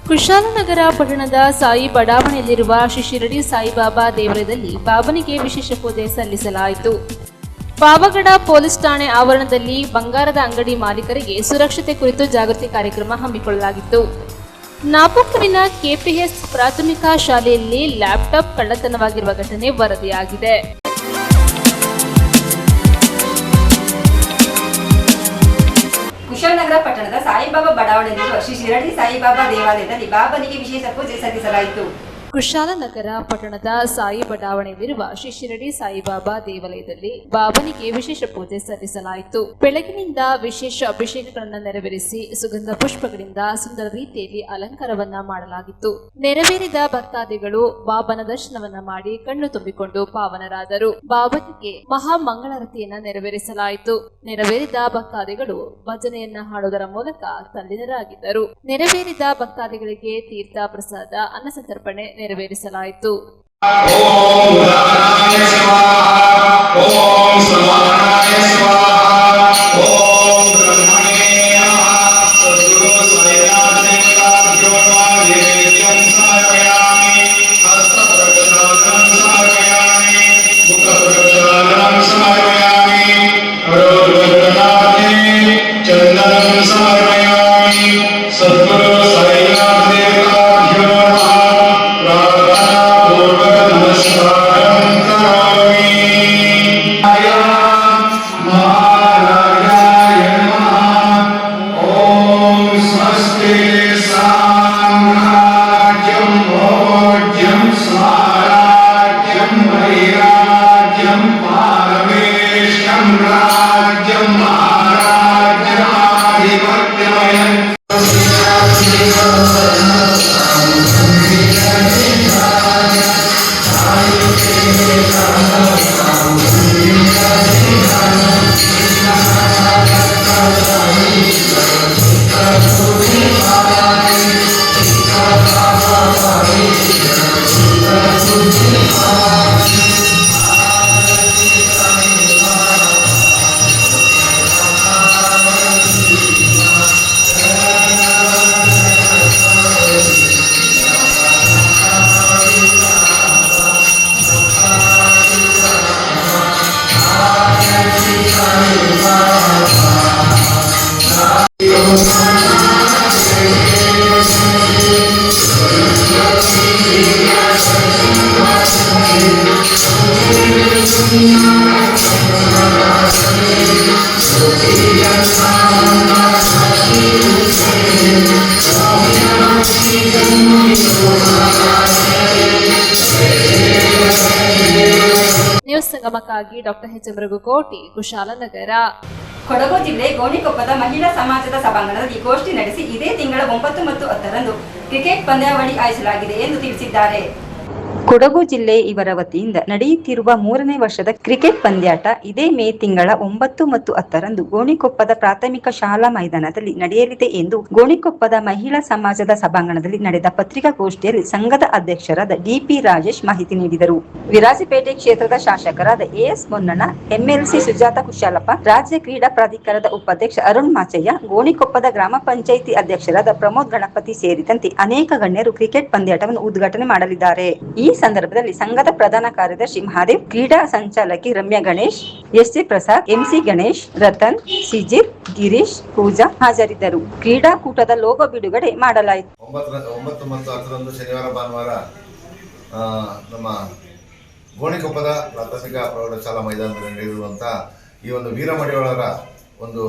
ಕುಶಾಲನಗರ ಪಟ್ಟಣದ ಸಾಯಿ ಬಡಾವಣೆಯಲ್ಲಿರುವ ಶ್ರೀ ಶಿರಡಿ ಸಾಯಿಬಾಬಾ ದೇವಾಲಯದಲ್ಲಿ ಬಾಬನಿಗೆ ವಿಶೇಷ ಪೂಜೆ ಸಲ್ಲಿಸಲಾಯಿತು. ಪಾವಗಡ ಪೊಲೀಸ್ ಠಾಣೆ ಆವರಣದಲ್ಲಿ ಬಂಗಾರದ ಅಂಗಡಿ ಮಾಲೀಕರಿಗೆ ಸುರಕ್ಷತೆ ಕುರಿತು ಜಾಗೃತಿ ಕಾರ್ಯಕ್ರಮ ಹಮ್ಮಿಕೊಳ್ಳಲಾಗಿತ್ತು. ನಾಪೋಕ್ಲುವಿನ ಕೆಪಿಎಸ್ ಪ್ರಾಥಮಿಕ ಶಾಲೆಯಲ್ಲಿ ಲ್ಯಾಪ್ಟಾಪ್ ಕಳ್ಳತನವಾಗಿರುವ ಘಟನೆ ವರದಿಯಾಗಿದೆ. ಕುಶಾಲನಗರ ಪಟ್ಟಣದ ಸಾಯಿಬಾಬಾ ಬಡಾವಣೆಯಲ್ಲಿರುವ ಶ್ರೀ ಶಿರಡಿ ಸಾಯಿಬಾಬಾ ದೇವಾಲಯದಲ್ಲಿ ಬಾಬನಿಗೆ ವಿಶೇಷ ಪೂಜೆ ಸಲ್ಲಿಸಲಾಯಿತು. ಕುಶಾಲನಗರ ಪಟ್ಟಣದ ಸಾಯಿ ಬಡಾವಣೆಯಲ್ಲಿರುವ ಶ್ರೀ ಶಿರಡಿ ಸಾಯಿಬಾಬಾ ದೇವಾಲಯದಲ್ಲಿ ಬಾಬನಿಗೆ ವಿಶೇಷ ಪೂಜೆ ಸಲ್ಲಿಸಲಾಯಿತು. ಬೆಳಗಿನಿಂದ ವಿಶೇಷ ಅಭಿಷೇಕಗಳನ್ನು ನೆರವೇರಿಸಿ ಸುಗಂಧ ಪುಷ್ಪಗಳಿಂದ ಸುಂದರ ರೀತಿಯಲ್ಲಿ ಅಲಂಕಾರವನ್ನ ಮಾಡಲಾಗಿತ್ತು. ನೆರವೇರಿದ ಭಕ್ತಾದಿಗಳು ಬಾಬನ ದರ್ಶನವನ್ನ ಮಾಡಿ ಕಣ್ಣು ತುಂಬಿಕೊಂಡು ಪಾವನರಾದರು. ಬಾಬನಿಗೆ ಮಹಾ ಮಂಗಳಾರತಿಯನ್ನ ನೆರವೇರಿಸಲಾಯಿತು. ನೆರವೇರಿದ ಭಕ್ತಾದಿಗಳು ಭಜನೆಯನ್ನ ಹಾಡುವುದರ ಮೂಲಕ ತಲ್ಲೀನರಾಗಿದ್ದರು. ನೆರವೇರಿದ ಭಕ್ತಾದಿಗಳಿಗೆ ತೀರ್ಥ ಪ್ರಸಾದ ಅನ್ನ ಸಂತರ್ಪಣೆ ನೆರವೇರಿಸಲಾಯಿತು. ಓಂ ದಾನಾಯ ಸ್ವಾಹ, ಓಂ ಸಮಾನಾಯ ಸ್ವಾಹ, ಓಂ ಬ್ರಹ್ಮಣೇ ನಮಃ. ಸದ್ಗುರು ಸಾಯಿನಾಥೇಭ್ಯೋ ನೈವೇದ್ಯಂ ಸಮರ್ಪಯಾಮಿ. ಹಸ್ತಪ್ರಕ್ಷಾಲನಂ ಸಮರ್ಪಯಾಮಿ, ಮುಖಪ್ರಕ್ಷಾಲನಂ ಸಮರ್ಪಯಾಮಿ, ಕರೋರ್ವದನಾಥೇ ಚಂದನಂ ಸಮರ್ಪಯಾಮಿ. ಸದ್ಗುರು ಸಾಯಿನಾಥೇಭ್ಯೋ ನ್ಯೂಸ್ ಸಂಗಮಕ್ಕಾಗಿ ಡಾಕ್ಟರ್ ಎಚ್ ಮೃಗುಕೋಟಿ, ಕುಶಾಲನಗರ. ಕೊಡಗು ಜಿಲ್ಲೆ ಗೋಣಿಕೊಪ್ಪದ ಮಹಿಳಾ ಸಮಾಜದ ಸಭಾಂಗಣದಲ್ಲಿ ಗೋಷ್ಠಿ ನಡೆಸಿ ಇದೇ ತಿಂಗಳ 9 ಮತ್ತು 10ರಂದು ಕ್ರಿಕೆಟ್ ಪಂದ್ಯಾವಳಿ ಆಯೋಜಿಸಲಾಗಿದೆ ಎಂದು ತಿಳಿಸಿದ್ದಾರೆ. ಕೊಡಗು ಜಿಲ್ಲೆ ಇವರ ವತಿಯಿಂದ ನಡೆಯುತ್ತಿರುವ 3ನೇ ವರ್ಷದ ಕ್ರಿಕೆಟ್ ಪಂದ್ಯಾಟ ಇದೇ ಮೇ ತಿಂಗಳ 9 ಮತ್ತು 10ರಂದು ಗೋಣಿಕೊಪ್ಪದ ಪ್ರಾಥಮಿಕ ಶಾಲಾ ಮೈದಾನದಲ್ಲಿ ನಡೆಯಲಿದೆ ಎಂದು ಗೋಣಿಕೊಪ್ಪದ ಮಹಿಳಾ ಸಮಾಜದ ಸಭಾಂಗಣದಲ್ಲಿ ನಡೆದ ಪತ್ರಿಕಾಗೋಷ್ಠಿಯಲ್ಲಿ ಸಂಘದ ಅಧ್ಯಕ್ಷರಾದ ಡಿಪಿ ರಾಜೇಶ್ ಮಾಹಿತಿ ನೀಡಿದರು. ವಿರಾಜಪೇಟೆ ಕ್ಷೇತ್ರದ ಶಾಸಕರಾದ ಎಎಸ್ ಮೊನ್ನಣ್ಣ, ಎಂಎಲ್ಸಿ ಸುಜಾತ ಕುಶಾಲಪ್ಪ, ರಾಜ್ಯ ಕ್ರೀಡಾ ಪ್ರಾಧಿಕಾರದ ಉಪಾಧ್ಯಕ್ಷ ಅರುಣ್ ಮಾಚಯ್ಯ, ಗೋಣಿಕೊಪ್ಪದ ಗ್ರಾಮ ಪಂಚಾಯಿತಿ ಅಧ್ಯಕ್ಷರಾದ ಪ್ರಮೋದ್ ಗಣಪತಿ ಸೇರಿದಂತೆ ಅನೇಕ ಗಣ್ಯರು ಕ್ರಿಕೆಟ್ ಪಂದ್ಯಾಟವನ್ನು ಉದ್ಘಾಟನೆ ಮಾಡಲಿದ್ದಾರೆ. ಈ ಸಂದರ್ಭದಲ್ಲಿ ಸಂಘದ ಪ್ರಧಾನ ಕಾರ್ಯದರ್ಶಿ ಮಹಾದೇವ್, ಕ್ರೀಡಾ ಸಂಚಾಲಕಿ ರಮ್ಯಾ ಗಣೇಶ್, ಎಸ್ಸಿ ಪ್ರಸಾದ್, ಎಂಸಿ ಗಣೇಶ್, ರತನ್, ಸಿಜಿತ್, ಗಿರೀಶ್, ಪೂಜಾ ಹಾಜರಿದ್ದರು. ಕ್ರೀಡಾಕೂಟದ ಲೋಗೋ ಬಿಡುಗಡೆ ಮಾಡಲಾಯಿತು. 9 ಮತ್ತು 10ರಂದು ಶನಿವಾರ ಭಾನುವಾರ ನಮ್ಮ ಗೋಣಿಕೊಪ್ಪದ ಪ್ರಾಥಮಿಕ ಪ್ರೌಢಶಾಲಾ ಮೈದಾನದಲ್ಲಿ ನಡೆಯುವಂತಹ ಈ ಒಂದು ವೀರಮಡಿವಾಳರ ಒಂದು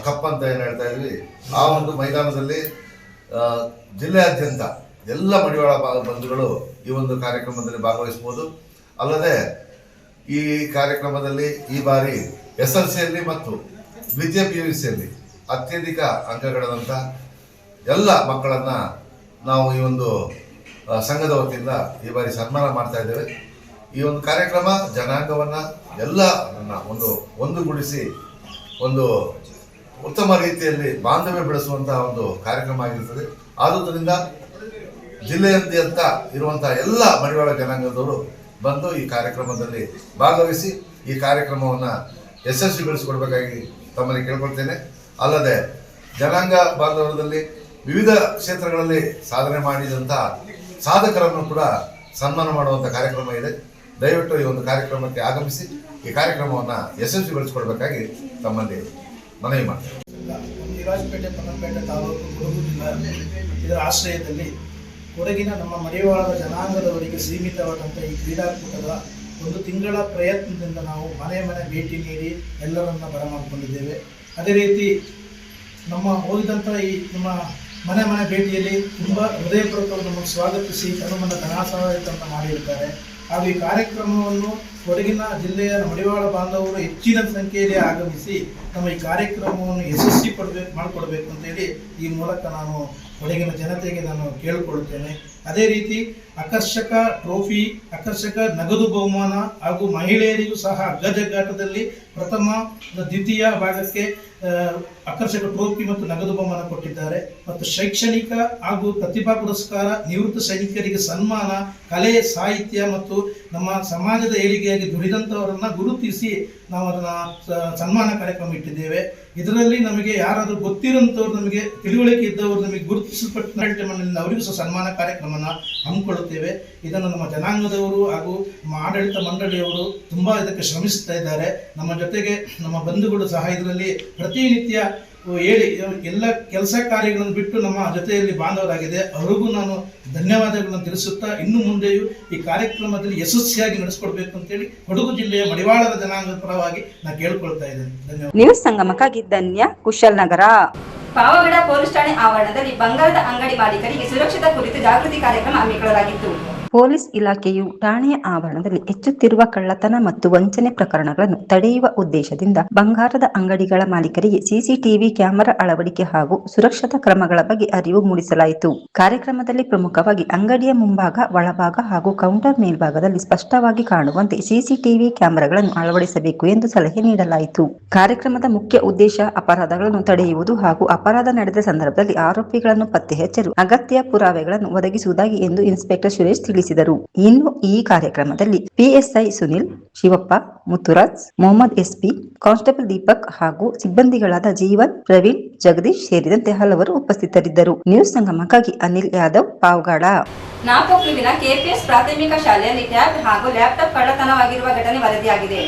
ಕಪ್ ಅಂತ ಏನು ಹೇಳ್ತಾ ಇದ್ವಿ, ಆ ಒಂದು ಮೈದಾನದಲ್ಲಿ ಜಿಲ್ಲೆಯಾದ್ಯಂತ ಎಲ್ಲ ಮಡಿವಾಳ ಬಂಧುಗಳು ಈ ಒಂದು ಕಾರ್ಯಕ್ರಮದಲ್ಲಿ ಭಾಗವಹಿಸಬಹುದು. ಅಲ್ಲದೆ ಈ ಕಾರ್ಯಕ್ರಮದಲ್ಲಿ ಈ ಬಾರಿ SLCಯಲ್ಲಿ ಮತ್ತು ದ್ವಿತೀಯ PUCಯಲ್ಲಿ ಅತ್ಯಧಿಕ ಅಂಕಗಳಂತ ಎಲ್ಲ ಮಕ್ಕಳನ್ನು ನಾವು ಈ ಒಂದು ಸಂಘದ ವತಿಯಿಂದ ಈ ಬಾರಿ ಸನ್ಮಾನ ಮಾಡ್ತಾ ಇದ್ದೇವೆ. ಈ ಒಂದು ಕಾರ್ಯಕ್ರಮ ಜನಾಂಗವನ್ನು ಎಲ್ಲ ಒಂದುಗೂಡಿಸಿ ಒಂದು ಉತ್ತಮ ರೀತಿಯಲ್ಲಿ ಬಾಂಧವ್ಯ ಬೆಳೆಸುವಂತಹ ಒಂದು ಕಾರ್ಯಕ್ರಮ ಆಗಿರುತ್ತದೆ. ಆದುದರಿಂದ ಜಿಲ್ಲೆಯಾದ್ಯಂತ ಇರುವಂತಹ ಎಲ್ಲ ಮಡಿವಾಳ ಜನಾಂಗದವರು ಬಂದು ಈ ಕಾರ್ಯಕ್ರಮದಲ್ಲಿ ಭಾಗವಹಿಸಿ ಈ ಕಾರ್ಯಕ್ರಮವನ್ನು ಯಶಸ್ವಿಗೊಳಿಸಿಕೊಡ್ಬೇಕಾಗಿ ತಮ್ಮಲ್ಲಿ ಕೇಳ್ಕೊಳ್ತೇನೆ. ಅಲ್ಲದೆ ಜನಾಂಗ ಬಾಂಧವ್ಯದಲ್ಲಿ ವಿವಿಧ ಕ್ಷೇತ್ರಗಳಲ್ಲಿ ಸಾಧನೆ ಮಾಡಿದಂಥ ಸಾಧಕರನ್ನು ಕೂಡ ಸನ್ಮಾನ ಮಾಡುವಂಥ ಕಾರ್ಯಕ್ರಮ ಇದೆ. ದಯವಿಟ್ಟು ಈ ಒಂದು ಕಾರ್ಯಕ್ರಮಕ್ಕೆ ಆಗಮಿಸಿ ಈ ಕಾರ್ಯಕ್ರಮವನ್ನು ಯಶಸ್ವಿಗೊಳಿಸಿಕೊಳ್ಬೇಕಾಗಿ ತಮ್ಮಲ್ಲಿ ಮನವಿ ಮಾಡ್ತೇವೆ. ವಿರಾಜಪೇಟೆ ಪನ್ನಂಪೇಟೆ ತಾಲೂಕು ಕೊಡಗು ಜಿಲ್ಲಾ ಇದರ ಆಶ್ರಯದಲ್ಲಿ ಕೊಡಗಿನ ನಮ್ಮ ಮಡಿವಾಳದ ಜನಾಂಗದವರಿಗೆ ಸೀಮಿತವಾದಂಥ ಈ ಕ್ರೀಡಾಕೂಟದ 1 ತಿಂಗಳ ಪ್ರಯತ್ನದಿಂದ ನಾವು ಮನೆ ಭೇಟಿ ನೀಡಿ ಎಲ್ಲರನ್ನ ಬರಮಾಡಿಕೊಂಡಿದ್ದೇವೆ. ಅದೇ ರೀತಿ ನಮ್ಮ ಹೋಗಿದಂಥ ಈ ನಮ್ಮ ಮನೆ ಭೇಟಿಯಲ್ಲಿ ತುಂಬ ಹೃದಯಪೂರ್ವಕವಾಗಿ ನಮಗೆ ಸ್ವಾಗತಿಸಿ ನಮ್ಮನ್ನು ಧನಾಸಹಿತ ಮಾಡಿರುತ್ತಾರೆ. ಹಾಗೂ ಈ ಕಾರ್ಯಕ್ರಮವನ್ನು ಕೊಡಗಿನ ಜಿಲ್ಲೆಯ ಮಡಿವಾಳ ಬಾಂಧವರು ಹೆಚ್ಚಿನ ಸಂಖ್ಯೆಯಲ್ಲಿ ಆಗಮಿಸಿ ನಮ್ಮ ಈ ಕಾರ್ಯಕ್ರಮವನ್ನು ಯಶಸ್ವಿ ಮಾಡಿಕೊಡ್ಬೇಕು ಅಂತೇಳಿ ಈ ಮೂಲಕ ನಾನು ಕೊಡಗಿನ ಜನತೆಗೆ ನಾನು ಕೇಳಿಕೊಳ್ಳುತ್ತೇನೆ. ಅದೇ ರೀತಿ ಆಕರ್ಷಕ ಟ್ರೋಫಿ, ಆಕರ್ಷಕ ನಗದು ಬಹುಮಾನ ಹಾಗೂ ಮಹಿಳೆಯರಿಗೂ ಸಹ ಹಗ್ಗಜಗ್ಗಾಟದಲ್ಲಿ ಪ್ರಥಮ ದ್ವಿತೀಯ ಭಾಗಕ್ಕೆ ಆಕರ್ಷಕ ಟ್ರೋಫಿ ಮತ್ತು ನಗದು ಬಹುಮಾನ ಕೊಟ್ಟಿದ್ದಾರೆ. ಮತ್ತು ಶೈಕ್ಷಣಿಕ ಹಾಗೂ ಪ್ರತಿಭಾ ಪುರಸ್ಕಾರ, ನಿವೃತ್ತ ಸೈನಿಕರಿಗೆ ಸನ್ಮಾನ, ಕಲೆ, ಸಾಹಿತ್ಯ ಮತ್ತು ನಮ್ಮ ಸಮಾಜದ ಏಳಿಗೆಯಾಗಿ ದುಡಿದಂಥವರನ್ನ ಗುರುತಿಸಿ ನಾವು ಅದನ್ನು ಸನ್ಮಾನ ಕಾರ್ಯಕ್ರಮ ಇಟ್ಟಿದ್ದೇವೆ. ಇದರಲ್ಲಿ ನಮಗೆ ಯಾರಾದರೂ ಗೊತ್ತಿರೋಂಥವ್ರು, ನಮಗೆ ತಿಳುವಳಿಕೆ ಇದ್ದವರು, ನಮಗೆ ಗುರುತಿಸಲ್ಪಟ್ಟ ಮಂಡಳಿಯಿಂದ ಅವರಿಗೂ ಸಹ ಸನ್ಮಾನ ಕಾರ್ಯಕ್ರಮನ ಹಮ್ಮಿಕೊಳ್ಳುತ್ತೇವೆ. ಇದನ್ನು ನಮ್ಮ ಜನಾಂಗದವರು ಹಾಗೂ ನಮ್ಮ ಆಡಳಿತ ಮಂಡಳಿಯವರು ತುಂಬ ಇದಕ್ಕೆ ಶ್ರಮಿಸ್ತಾ ಇದ್ದಾರೆ. ನಮ್ಮ ಜೊತೆಗೆ ನಮ್ಮ ಬಂಧುಗಳು ಸಹ ಇದರಲ್ಲಿ ಪ್ರತಿನಿತ್ಯ ಹೇಳಿ ಎಲ್ಲ ಕೆಲಸ ಕಾರ್ಯಗಳನ್ನು ಬಿಟ್ಟು ನಮ್ಮ ಜೊತೆಯಲ್ಲಿ ಬಾಂಧವರಾಗಿದೆ. ಅವರಿಗೂ ನಾನು ಧನ್ಯವಾದಗಳನ್ನು ತಿಳಿಸುತ್ತಾ ಇನ್ನು ಮುಂದೆಯೂ ಈ ಕಾರ್ಯಕ್ರಮದಲ್ಲಿ ಯಶಸ್ವಿಯಾಗಿ ನಡೆಸಿಕೊಡ್ಬೇಕು ಅಂತೇಳಿ ಕೊಡಗು ಜಿಲ್ಲೆಯ ಮಡಿವಾಳದ ಜನಾಂಗದ ಪರವಾಗಿ ನಾನು ಕೇಳ್ಕೊಳ್ತಾ ಇದ್ದೇನೆ. ಧನ್ಯವಾದ. ನ್ಯೂಸ್ ಸಂಗಮಕ್ಕಾಗಿ ಧನ್ಯ, ಕುಶಲ್ನಗರ. ಪಾವಗಡ ಪೊಲೀಸ್ ಠಾಣೆ ಆವರಣದಲ್ಲಿ ಬಂಗಾರದ ಅಂಗಡಿ ಮಾಲೀಕರಿಗೆ ಸುರಕ್ಷತಾ ಕುರಿತು ಜಾಗೃತಿ ಕಾರ್ಯಕ್ರಮ ಹಮ್ಮಿಕೊಳ್ಳಲಾಗಿತ್ತು. ಪೊಲೀಸ್ ಇಲಾಖೆಯು ಠಾಣೆಯ ಆವರಣದಲ್ಲಿ ಹೆಚ್ಚುತ್ತಿರುವ ಕಳ್ಳತನ ಮತ್ತು ವಂಚನೆ ಪ್ರಕರಣಗಳನ್ನು ತಡೆಯುವ ಉದ್ದೇಶದಿಂದ ಬಂಗಾರದ ಅಂಗಡಿಗಳ ಮಾಲೀಕರಿಗೆ ಸಿಸಿಟಿವಿ ಕ್ಯಾಮೆರಾ ಅಳವಡಿಕೆ ಹಾಗೂ ಸುರಕ್ಷತಾ ಕ್ರಮಗಳ ಬಗ್ಗೆ ಅರಿವು ಮೂಡಿಸಲಾಯಿತು. ಕಾರ್ಯಕ್ರಮದಲ್ಲಿ ಪ್ರಮುಖವಾಗಿ ಅಂಗಡಿಯ ಮುಂಭಾಗ, ಒಳಭಾಗ ಹಾಗೂ ಕೌಂಟರ್ ಮೇಲ್ಭಾಗದಲ್ಲಿ ಸ್ಪಷ್ಟವಾಗಿ ಕಾಣುವಂತೆ ಸಿಸಿಟಿವಿ ಕ್ಯಾಮೆರಾಗಳನ್ನು ಅಳವಡಿಸಬೇಕು ಎಂದು ಸಲಹೆ ನೀಡಲಾಯಿತು. ಕಾರ್ಯಕ್ರಮದ ಮುಖ್ಯ ಉದ್ದೇಶ ಅಪರಾಧಗಳನ್ನು ತಡೆಯುವುದು ಹಾಗೂ ಅಪರಾಧ ನಡೆದ ಸಂದರ್ಭದಲ್ಲಿ ಆರೋಪಿಗಳನ್ನು ಪತ್ತೆ ಹಚ್ಚಲು ಅಗತ್ಯ ಪುರಾವೆಗಳನ್ನು ಒದಗಿಸುವುದಾಗಿ ಎಂದು ಇನ್ಸ್ಪೆಕ್ಟರ್ ಸುರೇಶ್ ತಿಳಿಸಿದರು. ಇನ್ನು ಈ ಕಾರ್ಯಕ್ರಮದಲ್ಲಿ PSI Sunil, Shivappa, Muthuraj, Mohammed SP, constable Deepak ಹಾಗೂ ಸಿಬ್ಬಂದಿಗಳಾದ ಜೀವನ್, ಪ್ರವೀಣ್, ಜಗದೀಶ್ ಸೇರಿದಂತೆ ಹಲವರು ಉಪಸ್ಥಿತರಿದ್ದರು. ನ್ಯೂಸ್ ಸಂಗಮಕ್ಕಾಗಿ ಅನಿಲ್ ಯಾದವ್, ಪಾವಗಡ. ನಾಪೋಕ್ಲುವಿನ ಕೆಪಿಎಸ್ ಪ್ರಾಥಮಿಕ ಶಾಲೆಯಲ್ಲಿ ಟ್ಯಾಬ್ ಹಾಗೂ ಲ್ಯಾಪ್ಟಾಪ್ ಕಳ್ಳತನವಾಗಿರುವ ಘಟನೆ ವರದಿಯಾಗಿದೆ.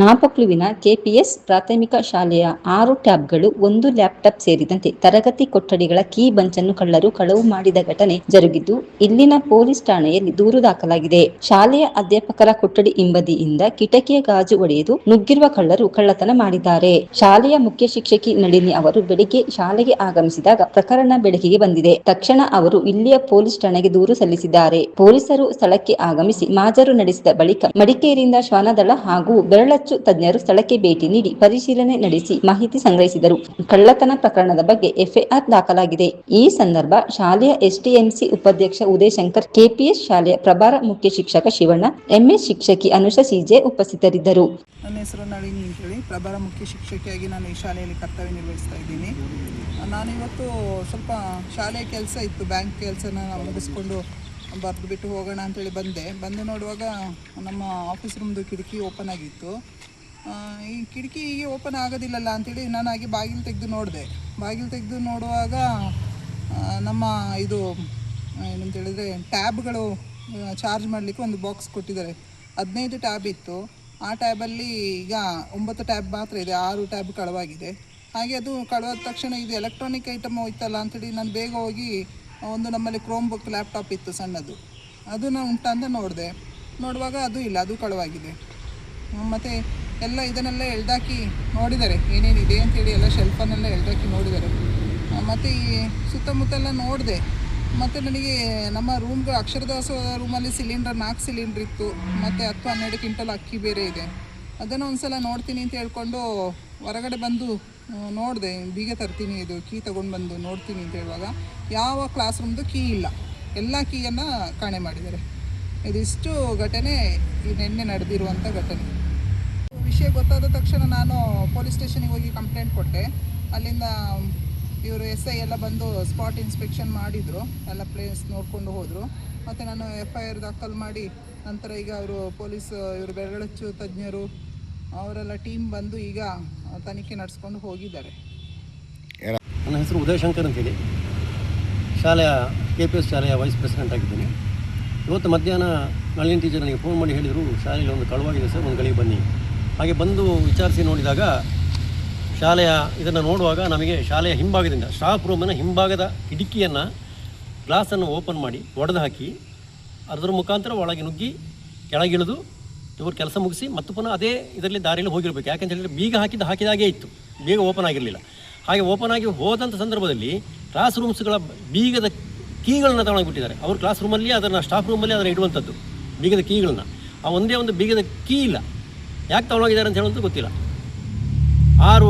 ನಾಪೋಕ್ಲುವಿನ ಕೆಪಿಎಸ್ ಪ್ರಾಥಮಿಕ ಶಾಲೆಯ 6 ಟ್ಯಾಬ್ಗಳು, 1 ಲ್ಯಾಪ್ಟಾಪ್ ಸೇರಿದಂತೆ ತರಗತಿ ಕೊಠಡಿಗಳ ಕೀ ಬಂಚನ್ನು ಕಳ್ಳರು ಕಳವು ಮಾಡಿದ ಘಟನೆ ಜರುಗಿದ್ದು, ಇಲ್ಲಿನ ಪೊಲೀಸ್ ಠಾಣೆಯಲ್ಲಿ ದೂರು ದಾಖಲಾಗಿದೆ. ಶಾಲೆಯ ಅಧ್ಯಾಪಕರ ಕೊಠಡಿ ಹಿಂಬದಿಯಿಂದ ಕಿಟಕಿಯ ಗಾಜು ಒಡೆದು ನುಗ್ಗಿರುವ ಕಳ್ಳರು ಕಳ್ಳತನ ಮಾಡಿದ್ದಾರೆ. ಶಾಲೆಯ ಮುಖ್ಯ ಶಿಕ್ಷಕಿ ನಳಿನಿ ಅವರು ಬೆಳಿಗ್ಗೆ ಶಾಲೆಗೆ ಆಗಮಿಸಿದಾಗ ಪ್ರಕರಣ ಬೆಳಕಿಗೆ ಬಂದಿದೆ. ತಕ್ಷಣ ಅವರು ಇಲ್ಲಿಯ ಪೊಲೀಸ್ ಠಾಣೆಗೆ ದೂರು ಸಲ್ಲಿಸಿದ್ದಾರೆ. ಪೊಲೀಸರು ಸ್ಥಳಕ್ಕೆ ಆಗಮಿಸಿ ಮಾಜರು ನಡೆಸಿದ ಬಳಿಕ ಮಡಿಕೇರಿಯಿಂದ ಶ್ವಾನದಳ ಹಾಗೂ ಬೆರಳಚ್ಚು ತಜ್ಞರು ಸ್ಥಳಕ್ಕೆ ಭೇಟಿ ನೀಡಿ ಪರಿಶೀಲನೆ ನಡೆಸಿ ಮಾಹಿತಿ ಸಂಗ್ರಹಿಸಿದರು. ಕಳ್ಳತನ ಪ್ರಕರಣದ ಬಗ್ಗೆ ಎಫ್ಐಆರ್ ದಾಖಲಾಗಿದೆ. ಈ ಸಂದರ್ಭ ಶಾಲೆಯ ಎಸ್ಟಿಎಂಸಿ ಉಪಾಧ್ಯಕ್ಷ ಉದಯಶಂಕರ್, ಕೆಪಿಎಸ್ ಶಾಲೆಯ ಪ್ರಭಾರ ಮುಖ್ಯ ಶಿಕ್ಷಕ ಶಿವಣ್ಣ, ಎಂಎಸ್ ಶಿಕ್ಷಕಿ ಅನುಷಾ ಸಿಜೆ ಉಪಸ್ಥಿತರಿದ್ದರು. ನನ್ನ ಹೆಸರು ನಳಿನಿ ಅಂತೇಳಿ, ಪ್ರಭಾರ ಮುಖ್ಯ ಶಿಕ್ಷಕಿಯಾಗಿ ನಾನು ಈ ಶಾಲೆಯಲ್ಲಿ ಕರ್ತವ್ಯ ನಿರ್ವಹಿಸ್ತಾ ಇದ್ದೀನಿ. ನಾನಿವತ್ತು ಸ್ವಲ್ಪ ಶಾಲೆಯ ಕೆಲಸ ಇತ್ತು, ಬ್ಯಾಂಕ್ ಕೆಲಸನ ಮುಗಿಸ್ಕೊಂಡು ಬರೆದು ಬಿಟ್ಟು ಹೋಗೋಣ ಅಂತೇಳಿ ಬಂದು ನೋಡುವಾಗ ನಮ್ಮ ಆಫೀಸ್ ರೂಮ್ದು ಕಿಟಕಿ ಓಪನ್ ಆಗಿತ್ತು. ಈ ಕಿಟಕಿ ಹೀಗೆ ಓಪನ್ ಆಗೋದಿಲ್ಲಲ್ಲ ಅಂಥೇಳಿ ನಾನು ಹಾಗೆ ಬಾಗಿಲು ತೆಗೆದು ನೋಡುವಾಗ ನಮ್ಮ ಇದು ಏನಂತ ಹೇಳಿದರೆ ಟ್ಯಾಬ್ಗಳು ಚಾರ್ಜ್ ಮಾಡಲಿಕ್ಕೆ ಒಂದು ಬಾಕ್ಸ್ ಕೊಟ್ಟಿದ್ದಾರೆ. 15 ಟ್ಯಾಬ್ ಇತ್ತು. ಆ ಟ್ಯಾಬಲ್ಲಿ ಈಗ 9 ಟ್ಯಾಬ್ ಮಾತ್ರ ಇದೆ, 6 ಟ್ಯಾಬ್ ಕಳವಾಗಿದೆ. ಹಾಗೆ ಅದು ಕಳವಾದ ತಕ್ಷಣ ಇದು ಎಲೆಕ್ಟ್ರಾನಿಕ್ ಐಟಮ್ ಹೋಯ್ತಲ್ಲ ಅಂಥೇಳಿ ನಾನು ಬೇಗ ಹೋಗಿ ಒಂದು ನಮ್ಮಲ್ಲಿ ಕ್ರೋಮ್ ಬುಕ್ ಲ್ಯಾಪ್ಟಾಪ್ ಇತ್ತು ಸಣ್ಣದು, ಅದನ್ನು ಉಂಟಾ ಅಂತ ನೋಡುವಾಗ ಅದು ಇಲ್ಲ, ಅದು ಕಳವಾಗಿದೆ. ಮತ್ತು ಎಲ್ಲ ಇದನ್ನೆಲ್ಲ ಎಳ್ದಾಕಿ ನೋಡಿದ್ದಾರೆ ಏನೇನಿದೆ ಅಂತೇಳಿ, ಎಲ್ಲ ಶೆಲ್ಫನ್ನೆಲ್ಲ ಎಳ್ದಾಕಿ ನೋಡಿದ್ದಾರೆ. ಮತ್ತು ಈ ಸುತ್ತಮುತ್ತೆಲ್ಲ ನೋಡಿದೆ. ಮತ್ತು ನನಗೆ ನಮ್ಮ ರೂಮ್ಗಳು ಅಕ್ಷರದಾಸೋಹ ರೂಮಲ್ಲಿ 4 ಸಿಲಿಂಡ್ರ್ ಇತ್ತು. ಮತ್ತು 10-12 ಕ್ವಿಂಟಲ್ ಅಕ್ಕಿ ಬೇರೆ ಇದೆ. ಅದನ್ನು ಒಂದು ಸಲ ನೋಡ್ತೀನಿ ಅಂತ ಹೇಳ್ಕೊಂಡು ಹೊರಗಡೆ ಬಂದು ನೋಡಿದೆ, ಬೀಗ ತರ್ತೀನಿ, ಇದು ಕೀ ತೊಗೊಂಡು ಬಂದು ನೋಡ್ತೀನಿ ಅಂತ ಹೇಳುವಾಗ ಯಾವ ಕ್ಲಾಸ್ ರೂಮ್ದು ಕೀ ಇಲ್ಲ, ಎಲ್ಲ ಕೀಯನ್ನು ಕಾಣೆ ಮಾಡಿದ್ದಾರೆ. ಇದಿಷ್ಟು ಘಟನೆ ನಿನ್ನೆ ನಡೆದಿರುವಂಥ ಘಟನೆ. ವಿಷಯ ಗೊತ್ತಾದ ತಕ್ಷಣ ನಾನು ಪೊಲೀಸ್ ಸ್ಟೇಷನಿಗೆ ಹೋಗಿ ಕಂಪ್ಲೇಂಟ್ ಕೊಟ್ಟೆ. ಅಲ್ಲಿಂದ ಇವರು SI ಎಲ್ಲ ಬಂದು ಸ್ಪಾಟ್ ಇನ್ಸ್ಪೆಕ್ಷನ್ ಮಾಡಿದರು, ಎಲ್ಲ ಪ್ಲೇಸ್ ನೋಡಿಕೊಂಡು ಹೋದರು. ಮತ್ತು ನಾನು FIR ದಾಖಲು ಮಾಡಿ ನಂತರ ಈಗ ಅವರು ಪೊಲೀಸ್ ಇವರು ಬೆರಳಚ್ಚು ತಜ್ಞರು ಅವರೆಲ್ಲ ಟೀಮ್ ಬಂದು ಈಗ ತನಿಖೆ ನಡೆಸ್ಕೊಂಡು ಹೋಗಿದ್ದಾರೆ. ನನ್ನ ಹೆಸರು ಉದಯಶಂಕರ್ ಅಂತೇಳಿ. ಶಾಲೆಯ KPS ಶಾಲೆಯ ವೈಸ್ ಪ್ರೆಸಿಡೆಂಟ್ ಆಗಿದ್ದೀನಿ. ಇವತ್ತು ಮಧ್ಯಾಹ್ನ ನಳಿನ್ ಟೀಚರ್ ನನಗೆ ಫೋನ್ ಮಾಡಿ ಹೇಳಿದರು, ಶಾಲೆಯಲ್ಲಿ ಒಂದು ಕಳುವಾಗಿದೆ ಸರ್, ಒಂದು ಗಳಿಗೆ ಬನ್ನಿ. ಹಾಗೆ ಬಂದು ವಿಚಾರಿಸಿ ನೋಡಿದಾಗ ಇದನ್ನು ನೋಡುವಾಗ ನಮಗೆ ಶಾಲೆಯ ಹಿಂಭಾಗದಿಂದ ಸ್ಟಾಫ್ ರೂಮಿನ ಹಿಂಭಾಗದ ಕಿಟಕಿಯನ್ನು ಗ್ಲಾಸನ್ನು ಓಪನ್ ಮಾಡಿ ಒಡೆದು ಹಾಕಿ ಅದರ ಮುಖಾಂತರ ಒಳಗೆ ನುಗ್ಗಿ ಕೆಳಗಿಳಿದು ಇವರು ಕೆಲಸ ಮುಗಿಸಿ ಮತ್ತು ಪುನಃ ಅದೇ ಇದರಲ್ಲಿ ದಾರಿಯಲ್ಲಿ ಹೋಗಿರಬೇಕು. ಯಾಕೆಂತ ಹೇಳಿದರೆ ಬೀಗ ಹಾಕಿದಾಗೇ ಇತ್ತು, ಬೀಗ ಓಪನ್ ಆಗಿರಲಿಲ್ಲ. ಹಾಗೆ ಓಪನ್ ಆಗಿ ಹೋದಂಥ ಸಂದರ್ಭದಲ್ಲಿ ಕ್ಲಾಸ್ ರೂಮ್ಸ್ಗಳ ಬೀಗದ ಕೀಗಳನ್ನು ತಗೊಂಡೋಗ್ಬಿಟ್ಟಿದ್ದಾರೆ. ಅವರು ಕ್ಲಾಸ್ ರೂಮಲ್ಲಿ ಅದನ್ನು ಸ್ಟಾಫ್ ರೂಮಲ್ಲಿ ಅದನ್ನು ಇಡುವಂಥದ್ದು ಬೀಗದ ಕೀಗಳನ್ನ. ಆ ಒಂದೇ ಒಂದು ಬೀಗದ ಕೀ ಇಲ್ಲ, ಯಾಕೆ ತಗೊಂಡೋಗಿದ್ದಾರೆ ಅಂತ ಹೇಳೋದು ಗೊತ್ತಿಲ್ಲ. 6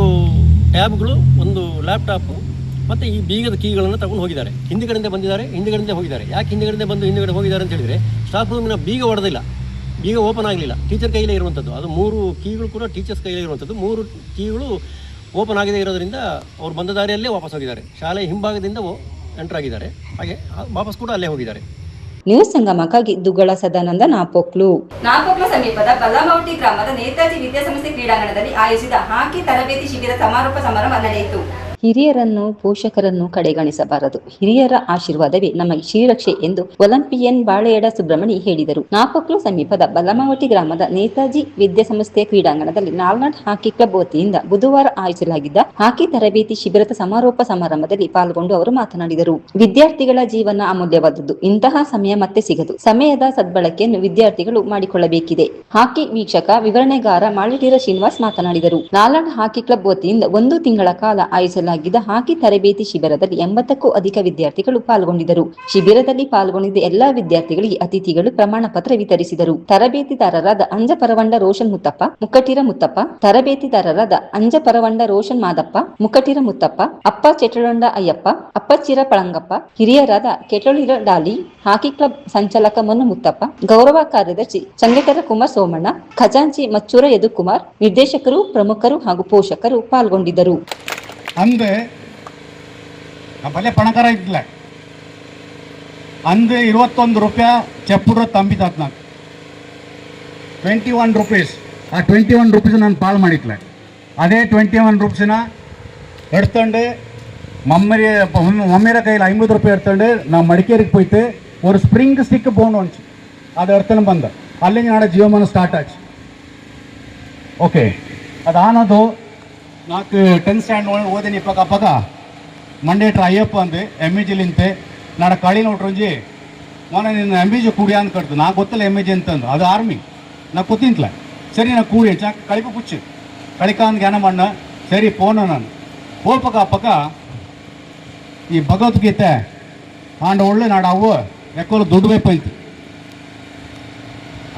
ಟ್ಯಾಬ್ಗಳು, ಒಂದು ಲ್ಯಾಪ್ಟಾಪು ಮತ್ತು ಈ ಬೀಗದ ಕೀಗಳನ್ನು ತಗೊಂಡು ಹೋಗಿದ್ದಾರೆ. ಹಿಂದುಗಡೆಯಿಂದ ಬಂದಿದ್ದಾರೆ, ಹಿಂದುಗಡೆಯಿಂದ ಹೋಗಿದ್ದಾರೆ. ಯಾಕೆ ಹಿಂದುಗಡೆಯಿಂದ ಬಂದು ಹಿಂದುಗಡೆ ಹೋಗಿದ್ದಾರೆ ಅಂತ ಹೇಳಿದರೆ ಸ್ಟಾಫ್ ರೂಮಿನ ಬೀಗ ಹೊಡೆದಿಲ್ಲ, ಬೀಗ ಓಪನ್ ಆಗಲಿಲ್ಲ, ಟೀಚರ್ ಕೈಲೇ ಇರುವಂಥದ್ದು. ಅದು 3 ಕೀಗಳು ಕೂಡ ಟೀಚರ್ಸ್ ಕೈಲೇ ಇರುವಂಥದ್ದು. 3 ಕೀಗಳು ಓಪನ್ ಆಗದೇ ಇರೋದರಿಂದ ಅವ್ರು ಬಂದ ದಾರಿಯಲ್ಲೇ ವಾಪಸ್ ಹೋಗಿದ್ದಾರೆ. ಶಾಲೆಯ ಹಿಂಭಾಗದಿಂದ ಎಂಟರ್ ಆಗಿದ್ದಾರೆ, ಹಾಗೆ ವಾಪಸ್ ಕೂಡ ಅಲ್ಲೇ ಹೋಗಿದ್ದಾರೆ. ನ್ಯೂಸ್ ಸಂಗಮಕ್ಕಾಗಿ ದುಗ್ಗಳ ಸದಾನಂದ ನಾಪೋಕ್ಲು ಸಮೀಪದ ಬಲ್ಲಮೌಟಿ ಗ್ರಾಮದ ನೇತಾಜಿ ವಿದ್ಯಾಸಂಸ್ಥೆ ಕ್ರೀಡಾಂಗಣದಲ್ಲಿ ಆಯೋಜಿಸಿದ ಹಾಕಿ ತರಬೇತಿ ಶಿಬಿರ ಸಮಾರೋಪ ಸಮಾರಂಭ ನಡೆಯಿತು. ಹಿರಿಯರನ್ನು ಪೋಷಕರನ್ನು ಕಡೆಗಣಿಸಬಾರದು. ಹಿರಿಯರ ಆಶೀರ್ವಾದವೇ ನಮಗೆ ಶ್ರೀರಕ್ಷೆ ಎಂದು ಒಲಿಂಪಿಯನ್ ಬಾಳೆಯಡ ಸುಬ್ರಹ್ಮಣಿ ಹೇಳಿದರು. ನಾಪಕ್ಲು ಸಮೀಪದ ಬಲ್ಲಮವಟಿ ಗ್ರಾಮದ ನೇತಾಜಿ ವಿದ್ಯಾಸಂಸ್ಥೆಯ ಕ್ರೀಡಾಂಗಣದಲ್ಲಿ ನಾಲ್ನಾಡ್ ಹಾಕಿ ಕ್ಲಬ್ ವತಿಯಿಂದ ಬುಧವಾರ ಆಯೋಜಿಸಲಾಗಿದ್ದ ಹಾಕಿ ತರಬೇತಿ ಶಿಬಿರದ ಸಮಾರೋಪ ಸಮಾರಂಭದಲ್ಲಿ ಪಾಲ್ಗೊಂಡು ಅವರು ಮಾತನಾಡಿದರು. ವಿದ್ಯಾರ್ಥಿಗಳ ಜೀವನ ಅಮೂಲ್ಯವಾದದ್ದು. ಇಂತಹ ಸಮಯ ಮತ್ತೆ ಸಿಗದು. ಸಮಯದ ಸದ್ಬಳಕೆಯನ್ನು ವಿದ್ಯಾರ್ಥಿಗಳು ಮಾಡಿಕೊಳ್ಳಬೇಕಿದೆ. ಹಾಕಿ ವೀಕ್ಷಕ ವಿವರಣೆಗಾರ ಮಾಳಿಟೀರ ಶ್ರೀನಿವಾಸ್ ಮಾತನಾಡಿದರು. ನಾಲ್ನಾಡ್ ಹಾಕಿ ಕ್ಲಬ್ ವತಿಯಿಂದ 1 ತಿಂಗಳ ಕಾಲ ಆಯೋಜಿಸಲಾಗಿದ್ದ ಹಾಕಿ ತರಬೇತಿ ಶಿಬಿರದಲ್ಲಿ 80ಕ್ಕೂ ಅಧಿಕ ವಿದ್ಯಾರ್ಥಿಗಳು ಪಾಲ್ಗೊಂಡಿದ್ದರು. ಶಿಬಿರದಲ್ಲಿ ಪಾಲ್ಗೊಂಡಿದ್ದ ಎಲ್ಲಾ ವಿದ್ಯಾರ್ಥಿಗಳಿಗೆ ಅತಿಥಿಗಳು ಪ್ರಮಾಣ ಪತ್ರ ವಿತರಿಸಿದರು. ತರಬೇತಿದಾರರಾದ ಅಂಜಪರವಂಡ ರೋಷನ್ ಮುತ್ತಪ್ಪ, ಮುಕ್ಕಟಿರ ಮುತ್ತಪ್ಪ, ತರಬೇತಿದಾರರಾದ ಅಂಜಪರವಂಡ ರೋಷನ್ ಮಾದಪ್ಪ, ಮುಕ್ಕಟಿರ ಮುತ್ತಪ್ಪ, ಅಪ್ಪ ಚೆಟಳೊಂಡ ಅಯ್ಯಪ್ಪ, ಅಪ್ಪಚ್ಚಿರ ಪಳಂಗಪ್ಪ, ಹಿರಿಯರಾದ ಕೆಟಳಿರ ಡಾಲಿ, ಹಾಕಿ ಕ್ಲಬ್ ಸಂಚಾಲಕ ಮನು ಮುತ್ತಪ್ಪ, ಗೌರವ ಕಾರ್ಯದರ್ಶಿ ಚಂಗೇಟರ ಕುಮಾರ್ ಸೋಮಣ್ಣ, ಖಜಾಂಚಿ ಮಚ್ಚೂರ ಯದುಕುಮಾರ್, ನಿರ್ದೇಶಕರು, ಪ್ರಮುಖರು ಹಾಗೂ ಪೋಷಕರು ಪಾಲ್ಗೊಂಡಿದ್ದರು. ಅಂದು ಬಲೆ ಪಣಕಾರ ಇದ್ದಿಲ್ಲ, ಅಂದು 21 ರೂಪಾಯಿ ಚೆಪ್ಪುರ ತಂಬಿದ್ದಾತ್ ನಾನು 21 ರೂಪೀಸ್. ಆ 21 ರೂಪೀಸ್ ನಾನು ಪಾಲ್ ಮಾಡಿದ್ಲೆ. ಅದೇ 21 ರೂಪೀಸ್ನ ಎಡ್ತಂಡು ಮಮ್ಮಿರ ಕೈಯಲ್ಲಿ 50 ರೂಪಾಯಿ ಎಡ್ತಂಡು ನಾವು ಮಡಿಕೇರಿಗೆ ಹೋಯ್ತು. ஒரு ಸ್ಪ್ರಿಂಗ್ ಸ್ಟಿಕ್ ಬೋನ್ ಒಂಚು ಅದು ಎಡ್ತಾನೆ ಬಂದ. ಅಲ್ಲಿಂದ ನಾಡ ಜೀವಮಾನ ಸ್ಟಾರ್ಟ್ ಆಚು. ಓಕೆ, ಅದು ಆನದು నాకు 10th స్టాండర్డ్ ఓదని ఇప్పక మండేట్ర అయ్యప్ప అంది MAGಲಿಂತೆ ನಾಡ ಕಳಿ ನೋಟ್ರಂಜಿ ಮೊನ್ನೆ ನಿನ್ನ MAG ಕೂಡಿ ಅಂತ ಕಟ್ತು. ನಾ ಗೊತ್ತಿಲ್ಲ MAG ಅಂತಂದು, ಅದು ಆರ್ಮಿ ನಾ ಗೊತ್ತಿಂತಲ. ಸರಿ ನಾ ಕೂಡಿ ಚಾಕ ಕಳಿಪ ಪುಚ್ಚು ಕಳಿಕಾಂದು ಜ್ಞಾನ ಮಣ್ಣ ಸರಿ ಪೋನ ನಾನು ಪೋಲ್ಪಕ ಈ ಭಗವದ್ಗೀತೆ ಆಂಡ ಒಳ್ಳೆ ನಾಡ ಅವು ಎಕ್ಕೋಲು ದುಡ್ಡು ಬೇಪೈತು.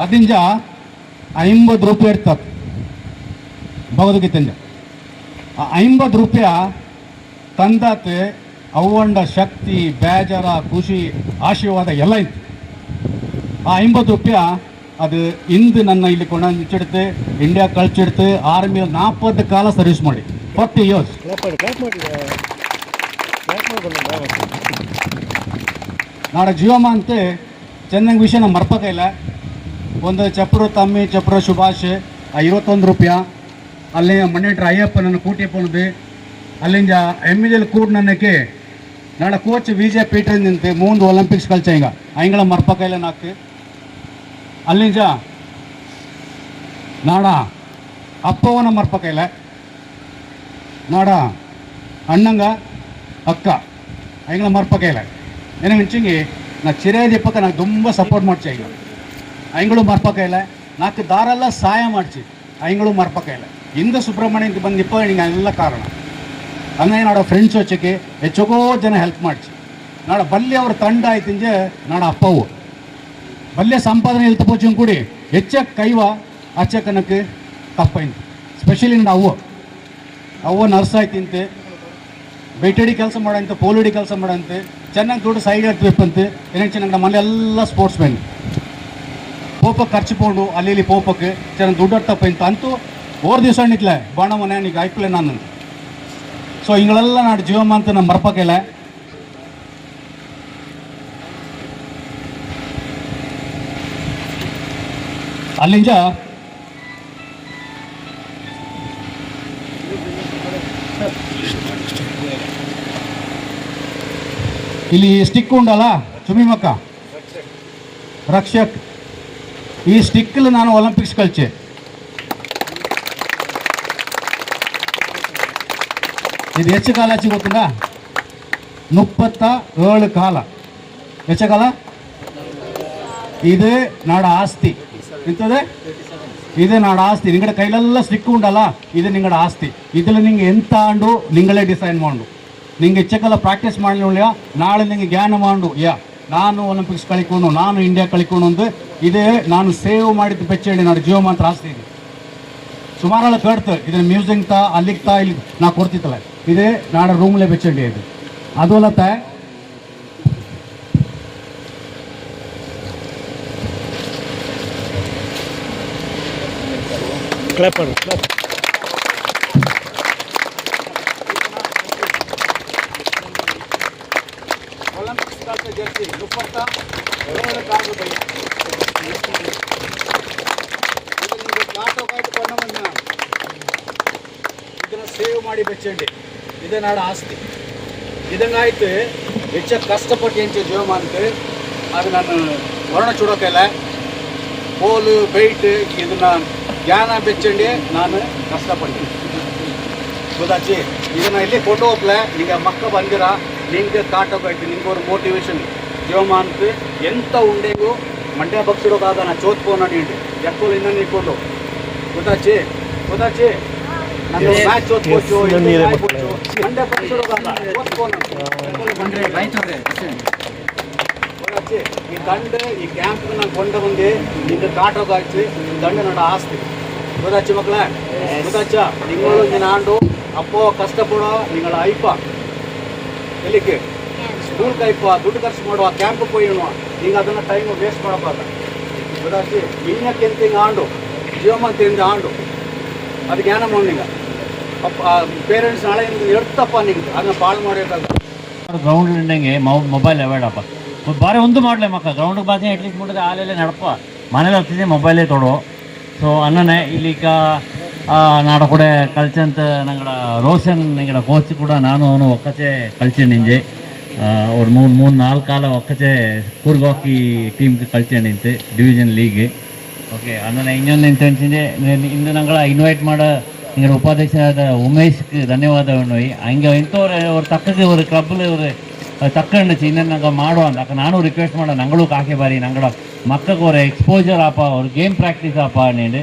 ಅದಿಂಜ 50 ರೂಪಾಯಿ ಇರ್ತದೆ ಭಗವದ್ಗೀತೆಂಜ. 50 ರೂಪಾಯಿ ತಂದಾತೆ ಅವಂಡ ಶಕ್ತಿ, ಬೇಜಾರ, ಖುಷಿ, ಆಶೀರ್ವಾದ ಎಲ್ಲ ಇತ್ತು. ಆ 50 ರೂಪಾಯಿ ಅದು ಇಂದು ನನ್ನ ಇಲ್ಲಿ ಕೊಂಡೊಂದಿಡ್ತು, ಇಂಡಿಯಾ ಕಳ್ಸಿಡ್ತು. ಆರ್ಮಿಯಲ್ಲಿ 40 ಕಾಲ ಸರ್ವಿಸ್ ಮಾಡಿ 40 ಇಯರ್ಸ್. ನಾಡ ಜೀವಮ ಅಂತ ಚೆನ್ನಾಗಿ ವಿಷಯ ನಮ್ಮ ಮರ್ಪಕೈಲ್ಲ. ಒಂದು ಚಪ್ರ ತಮ್ಮಿ, ಚಪ್ರ ಸುಭಾಷ್ 21 ರೂಪಾಯಿ. ಅಲ್ಲಿ ಮಣ್ಣೆಟ್ರ ಅಯ್ಯಪ್ಪ ನನ್ನ ಕೂಟಿಯಪ್ಪನದು. ಅಲ್ಲಿಂದ MAGಲಿ ಕೂಡ ನನ್ನಕ್ಕೆ ನಾಡ ಕೋಚ್ ವಿಜಯ ಪೀಟರ್ ನಿಂತು 3 ಒಲಿಂಪಿಕ್ಸ್ ಕಲ್ಚ ಹಿಂಗ ಅಯ್ಯಗಳ ಮರ್ಪಕೈಲ್ಲ ನಾಲ್ಕು. ಅಲ್ಲಿಂದ ನಾಡ ಅಪ್ಪವನ ಮರ್ಪಕೈಲ್ಲ, ನಾಡ ಅಣ್ಣಂಗ ಅಕ್ಕ ಅಯ್ಯಗಳ ಮರ್ಪಕೈಲ್ಲ. ಏನೇ ಮಿಂಚಿಂಗಿ ನಾ ಚಿರೇದಿಪ್ಪಕ್ಕ నాకు ತುಂಬ ಸಪೋರ್ಟ್ ಮಾಡ್ಚಿ. ಈಗ ಅಯ್ಯಗಳು ಮರ್ಪಕೈಲ್ಲ, ನಾಲ್ಕು ದಾರೆಲ್ಲ ಸಹಾಯ ಮಾಡ್ಚಿ. ಅಯ್ಯಗಳು ಮರ್ಪಕೈಲ್ಲ. ಇಂದು ಸುಬ್ರಹ್ಮಣ್ಯಕ್ಕೆ ಬಂದು ನಿಪ್ಪ ಎಲ್ಲ ಕಾರಣ ಹಂಗೆ ನಾಡ ಫ್ರೆಂಡ್ಸ್ వచ్చಕ್ಕೆ ಹೆಚ್ಚಗೋ ಜನ ಹೆಲ್ಪ್ ಮಾಡ್ಚಿ. ನಾಡ ಬಲ್ಲೆ ಅವ್ರ ತಂಡ ಆಯ್ತಿಂಜೆ ನಾಡ ಅಪ್ಪವು ಬಲ್ಲೆ ಸಂಪಾದನೆ ಇಲ್ತಪೋಚು ಕೂಡಿ ಹೆಚ್ಚಕ್ಕೆ ಕೈವ ಆಚೆ ಕನಕ್ಕೆ ತಪ್ಪೈಂತು. ಸ್ಪೆಷಲಿ ನಾಡ ಅವ್ವ ನರ್ಸ್ ಆಯ್ತಿಂತೆ, ಬೇಟಡಿ ಕೆಲಸ ಮಾಡಂತೆ, ಪೋಲಿಡಿ ಕೆಲಸ ಮಾಡಂತೆ, ಚೆನ್ನಾಗಿ ದುಡ್ಡು ಸೈಡ್ ಇರ್ತಬೇಕಂತೆ. ಏನೇನು ಚೆನ್ನಾಗಿ ನಮ್ಮ ಮನೆಯೆಲ್ಲ ಸ್ಪೋರ್ಟ್ಸ್ ಮ್ಯಾನ್ ಪೋಪಕ್ಕೆ ಖರ್ಚು ಪೋಂಡು ಅಲ್ಲಿ ಇಲ್ಲಿ ಪೋಪಕ್ಕೆ ಚೆನ್ನಾಗಿ ದುಡ್ಡು ತಪ್ಪೈಂತ ಅಂತೂ 4 ದಿವಸ ನಿಟ್ಲೆ ಬಾಣ ಮನೆ ನೀಗ ಆಯ್ಕಲೆ ನಾನು. ಸೊ ಹಿಂಗಳೆಲ್ಲ ನಾಡು ಜೀವಮ್ಮ ಅಂತ ನಮ್ಮ ಮರ್ಪಕ್ಕೆಲ್ಲ. ಅಲ್ಲಿಂದ ಇಲ್ಲಿ ಸ್ಟಿಕ್ ಉಂಡಲ್ಲ ಚುಮಿಮಕ್ಕ ರಕ್ಷಕ್, ಈ ಸ್ಟಿಕ್ಕಲ್ಲಿ ನಾನು ಒಲಿಂಪಿಕ್ಸ್ ಕಲ್ಚೆ. ಇದು ಹೆಚ್ಚು ಕಾಲ ಹಚ್ಚಿ ಗೊತ್ತಿಲ್ಲ, 37 ಕಾಲ ಹೆಚ್ಚು ಕಾಲ. ಇದು ನಾಡ ಆಸ್ತಿ ಇಂಥದ್ದೇ, ಇದು ನಾಡ ಆಸ್ತಿ. ನಿಂಗಡ ಕೈಲೆಲ್ಲ ಸ್ಟಿಕ್ ಉಂಡಲ್ಲ, ಇದು ನಿಂಗಡ ಆಸ್ತಿ. ಇದ್ರಲ್ಲಿ ನಿಂಗೆ ಎಂತ ಆಂಡು ನಿಂಗಳೇ ಡಿಸೈನ್ ಮಾಡು. ನಿಂಗೆ ಹೆಚ್ಚಕಲ್ಲ ಪ್ರಾಕ್ಟೀಸ್ ಮಾಡಲಿಲ್ಲ, ನಾಳೆ ನಿಂಗೆ ಜ್ಞಾನ ಮಾಡು. ನಾನು ಒಲಿಂಪಿಕ್ಸ್ ಕಳಿಕೊಂಡು, ನಾನು ಇಂಡಿಯಾ ಕಳಿಕೊಂಡು ಒಂದು ಇದೇ ನಾನು ಸೇವ್ ಮಾಡಿದ್ದು ಬೆಚ್ಚೇಳಿ ನಾಡು ಜೀವ ಮಾತ್ರ ಆಸ್ತಿ ಇದೆ. ಸುಮಾರು ಕೇಳ್ತು ಇದನ್ನ ಮ್ಯೂಸಿಕ್ ತಾ ಅಲ್ಲಿಗೆ ತಾ ಇಲ್ಲಿ ನಾ ಕೊಡ್ತಿತ್ತಲ್ಲ, ಇದೇ ನಾಡ ರೂಮ್ಲೇ ಬೆಚ್ಚಂಡಿ ಇದು. ಅದು ಅಲ್ಲತ್ತ ಒಲಿಂಪಿಕ್ಸ್ ಜರ್ಸಿ 37 ಕಾಲು ಬೈ ಇದನ್ನ ಸೇವ್ ಮಾಡಿ ಬೆಚ್ಚಂಡಿ, ಇದೇ ನಾಡ ಆಸ್ತಿ. ಇದಂಗಾಯ್ತು ಹೆಚ್ಚ ಕಷ್ಟಪಟ್ಟು ಎಂಚು ಜೀವ ಮಾಡ್ತೆ. ಅದು ನಾನು ವರ್ಣ ಚೂಡೋಕೆಲ್ಲ ಪೋಲು ಬೈಟ್ ಇದನ್ನ ಜ್ಞಾನ ಬೆಚ್ಚಂಡಿ ನಾನು ಕಷ್ಟಪಡ್ತೀನಿ. ಗೊತ್ತಾಚಿ ಇದನ್ನ ಇಲ್ಲಿ ಕೊಂಡು ಹೋಗ್ಲೆ ನಿಂಗೆ ಮಕ್ಕ ಬಂದಿರ ನಿಂಗೆ ಕಾಟೋಗಾಯ್ತು, ನಿಂಗೆ ಒಂದು ಮೋಟಿವೇಶನ್ ಜೀವ ಮಾಡ್ತು. ಎಂತ ಉಂಡೆಗೂ ಮಂಡ್ಯ ಬಗ್ಸಿಡೋಕಾಗ ನಾ ಚೋತ್ಕೋನ ನೀಡಿ ಎಕ್ಕೋಲು ಇನ್ನೊಂದು ಇಟ್ಕೊಂಡು ಗೊತ್ತಾಚಿ ನಾನು ಮ್ಯಾಚ್ ಓದ್ಕೋಚು ಮಂಡ್ಯ ಬಗ್ಸಿಡೋಕಾಗ ಗೊತ್ತಾಚಿ. ಈ ದಂಡ ಈ ಕ್ಯಾಂಪ್ ನಾನು ಕೊಂಡ ಬಂದು ನಿಂಗೆ ಕಾಟೋಗಾಯ್ತು, ದಂಡ ನಡ ಆಸ್ತಿ. ಗೊತ್ತಾಚಿ ಮಕ್ಕಳ ಗೊತ್ತಾಚ ನಿಂಗಳು ನೀನು ಆಂಡು ಅಪ್ಪೋ ಕಷ್ಟಪಡೋ ನಿಂಗಳ ಐಪ ಎಲ್ಲಿಗೆ ಸ್ಕೂಲ್ಗೆ ಐಪ ದುಡ್ಡು ಖರ್ಚು ಮಾಡುವ ಕ್ಯಾಂಪ್ ಪೋಯಿಣುವ ಹಿಂಗೆ ಅದನ್ನು ಟೈಮ್ ವೇಸ್ಟ್ ಮಾಡೋಕ್ಕಾಗ. ಗೊತ್ತಾಚಿ ಇನ್ನಕ್ಕೆ ಎಂತ ಹಿಂಗೆ ಆಂಡು ಜೀವಮಂತ ಹಿಂದೆ ಆಂಡು ಅದು ಜ್ಞಾನ ಮಾಡಿ ನಿಂಗೆ ಅಪ್ಪ ಪೇರೆಂಟ್ಸ್ ನಾಳೆ ಎಡ್ತಪ್ಪ ನಿಂಗೆ ಅದನ್ನ ಪಾಳು ಮಾಡಿದಾಗ ಗ್ರೌಂಡ್ ಇಂಡಂಗೆ ಮೊಬೈಲ್ ಅವಾಯ್ಡಪ್ಪ ಬಾರಿ ಒಂದು ಮಾಡಲೇ ಮಕ್ಕ ಗ್ರೌಂಡಿಗೆ ಬಾಸಿ ಅಟ್ಲೀಸ್ಟ್ ಮಾಡಿದ್ರೆ ಆಲೆಲ್ಲೇ ನಡಪ ಮನೇಲಿ ಹತ್ತಿದೆ ಮೊಬೈಲೇ ತೊಡೋ. ಸೊ ಅನ್ನನೇ ಇಲ್ಲಿಗ ನಾಡ ಕೂಡ ಕಲ್ಚಂತ ನಂಗಡ ರೋಷನ್ ನಿಂಗಡ ಕೋಚ್ ಕೂಡ ನಾನು ಅವನು ಒಕ್ಕಚೆ ಕಲ್ಚೆ ನಿಂಜೆ ಅವ್ರು 3-4 ಕಾಲ ಒಕ್ಕಚೆ ಕೂರ್ಗ್ ಹಾಕಿ ಟೀಮ್ಗೆ ಕಲ್ಚೆ ನಿಂತೆ ಡಿವಿಷನ್ ಲೀಗ್. ಓಕೆ ಅನ್ನನ ಇನ್ನೊಂದು ಇಂಟೆನ್ಸಿಂದೆ ಇಂದು ನಂಗಳ ಇನ್ವೈಟ್ ಮಾಡೋ ನಿಂಗಡ ಉಪಾಧ್ಯಕ್ಷರಾದ ಉಮೇಶ್ಗೆ ಧನ್ಯವಾದವನ್ನು. ಹಂಗೆ ಇಂಥವ್ರು ಅವ್ರು ತಕ್ಕಗೆ ஒரு ಕ್ಲಬ್ಲಿ ஒரு ತಕ್ಕಂಡುச்சு ಇನ್ನೊಂದು ನಂಗೆ ಮಾಡುವ ಅಂತ ನಾನು ರಿಕ್ವೆಸ್ಟ್ ಮಾಡೋ ನಂಗಳು ಕಾಕೆ ಬಾರಿ ನಂಗಡ ಮಕ್ಕಳಿಗೆ ஒரு ಎಕ್ಸ್ಪೋಜರ್ ಆಪ ஒரு ಗೇಮ್ ಪ್ರಾಕ್ಟೀಸ್ ಆಪ ನೀನು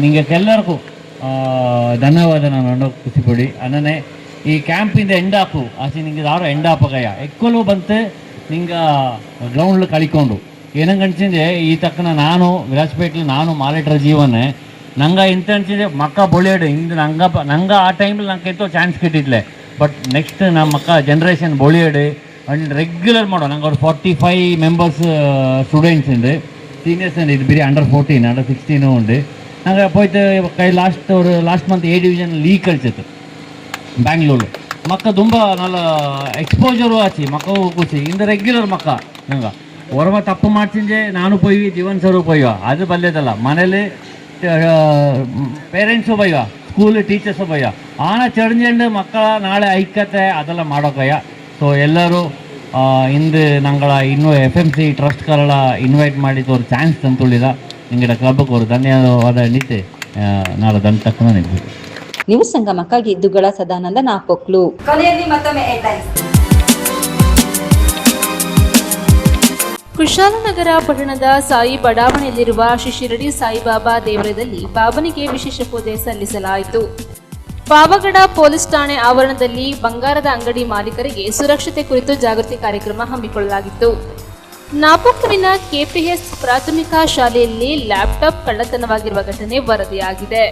ನಿಂಗೆ ಎಲ್ಲರಿಗೂ ಧನ್ಯವಾದ ನಾನು ಖುಷಿಪಡಿ. ಅನ್ನನೆ ಈ ಕ್ಯಾಂಪಿಂದ ಎಂಡ್ ಹಾಕು ಆಚೆ ನಿಂಗೆ ಯಾರೋ ಎಂಡ್ ಹಾಪಗಯ್ಯ ಎಕ್ಕೊಲು ಬಂತು ನಿಂಗೆ ಗ್ರೌಂಡ್ಲು ಕಳಿಕೊಂಡು ಏನಂಗೆ ಅನ್ಸಿಂದೆ ಈ ತಕ್ಕನ ನಾನು ವಿರಾಜ್ಪೇಟ್ಲಿ ನಾನು ಮಾಲಿಟ್ರ ಜೀವನೇ ನಂಗೆ ಇಂತ ಅನ್ಸಿದೆ ಮಕ್ಕ ಬೊಳಿಯಾಡು ಹಿಂದೆ ನಂಗೆ ಆ ಟೈಮಲ್ಲಿ ನಂಗೆ ಎಂತೋ ಚಾನ್ಸ್ ಕಿಟ್ಟಿದ್ಲೆ. ಬಟ್ ನೆಕ್ಸ್ಟ್ ನಮ್ಮ ಮಕ್ಕ ಜನ್ರೇಷನ್ ಬೊಳಿಯಾಡು ಅಂಡ್ ರೆಗ್ಯುಲರ್ ಮಾಡೋ ನಂಗೆ ಅವ್ರು 45 ಮೆಂಬರ್ಸ್ ಸ್ಟೂಡೆಂಟ್ಸ್ ഉണ്ട് ಸೀನಿಯರ್ಸ್ ഉണ്ട് ಇದು ಬೇರೆ ಅಂಡರ್ 14 ಅಂಡರ್ 16 ഉണ്ട്. ನಂಗೆ போயிட்டு ಕೈ last month A division league ಕಳಿಸಿತ್ತು ಬ್ಯಾಂಗ್ಳೂರು. ಮಕ್ಕ ತುಂಬ ನಲ್ಲ ಎಕ್ಸ್ಪೋಜರು ಆಚಿ ಮಕ್ಕ ಕೂಚಿ ಇಂದ ರೆಗ್ಯುಲರ್ ಮಕ್ಕ ನಂಗೆ ಹೊರಮ ತಪ್ಪು ಮಾಡ್ತಿಂದೆ ನಾನು ಪೋಯ್ವಿ ಜೀವನ್ ಸರು ಪೋಯ್ವ ಅದು ಬಲ್ಲೇದಲ್ಲ ಮನೇಲಿ ಪೇರೆಂಟ್ಸು ಬೈವ ಸ್ಕೂಲ್ ಟೀಚರ್ಸು ಬೈವ ಆನ ಚಡ್ಜಂಡು ಮಕ್ಕಳ ನಾಳೆ ಐಕ್ಯತೆ ಅದೆಲ್ಲ ಮಾಡೋಕಯ್ಯ. ಸೊ ಎಲ್ಲರೂ ಇಂದು ನಂಗಳ ಇನ್ನೂ FMC ಟ್ರಸ್ಟ್ಗಳ ಇನ್ವೈಟ್ ಮಾಡಿದ್ದು ಅವ್ರು ಚಾನ್ಸ್ ತಂತುಳಿದ ನಿಂಗಡ ಕ್ಲಬ್ಗೆ ಅವರು ಧನ್ಯವಾದ ನೀತೆ ನಾಳೆ ದಂಡ ತಕ್ಕ ನಿಲ್ಬೇಕು. ನ್ಯೂಸ್ ಸಂಗಮಕ್ಕಾಗಿ ದುಗ್ಗಳ ಸದಾನಂದ ನಾಪೊಕ್ಲು. ಕೊನೆಯಲ್ಲಿ ಮತ್ತೊಮ್ಮೆ ಹೆಡ್ಲೈನ್ಸ್. ಕುಶಾಲನಗರ ಪಟ್ಟಣದ ಸಾಯಿ ಬಡಾವಣೆಯಲ್ಲಿರುವ ಶ್ರೀ ಶಿರಡಿ ಸಾಯಿಬಾಬಾ ದೇವಾಲಯದಲ್ಲಿ ಬಾಬನಿಗೆ ವಿಶೇಷ ಪೂಜೆ ಸಲ್ಲಿಸಲಾಯಿತು. ಪಾವಗಡ ಪೊಲೀಸ್ ಠಾಣೆ ಆವರಣದಲ್ಲಿ ಬಂಗಾರದ ಅಂಗಡಿ ಮಾಲೀಕರಿಗೆ ಸುರಕ್ಷತೆ ಕುರಿತು ಜಾಗೃತಿ ಕಾರ್ಯಕ್ರಮ ಹಮ್ಮಿಕೊಳ್ಳಲಾಗಿತ್ತು. ನಾಪೋಕ್ಲುವಿನ KPS ಪ್ರಾಥಮಿಕ ಶಾಲೆಯಲ್ಲಿ ಲ್ಯಾಪ್ಟಾಪ್ ಕಳ್ಳತನವಾಗಿರುವ ಘಟನೆ ವರದಿಯಾಗಿದೆ.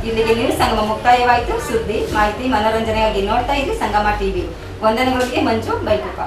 ಇಲ್ಲಿಗೆ ನ್ಯೂಸ್ ಸಂಗಮ ಮುಕ್ತಾಯವಾಯಿತು. ಸುದ್ದಿ ಮಾಹಿತಿ ಮನೋರಂಜನೆಗಾಗಿ ನೋಡ್ತಾ ಇರಿ ಸಂಗಮ ಟಿವಿ. ವಂದನೆಗಳಿಗೆ ಮಂಜು ಬೈಕುಪ್ಪ.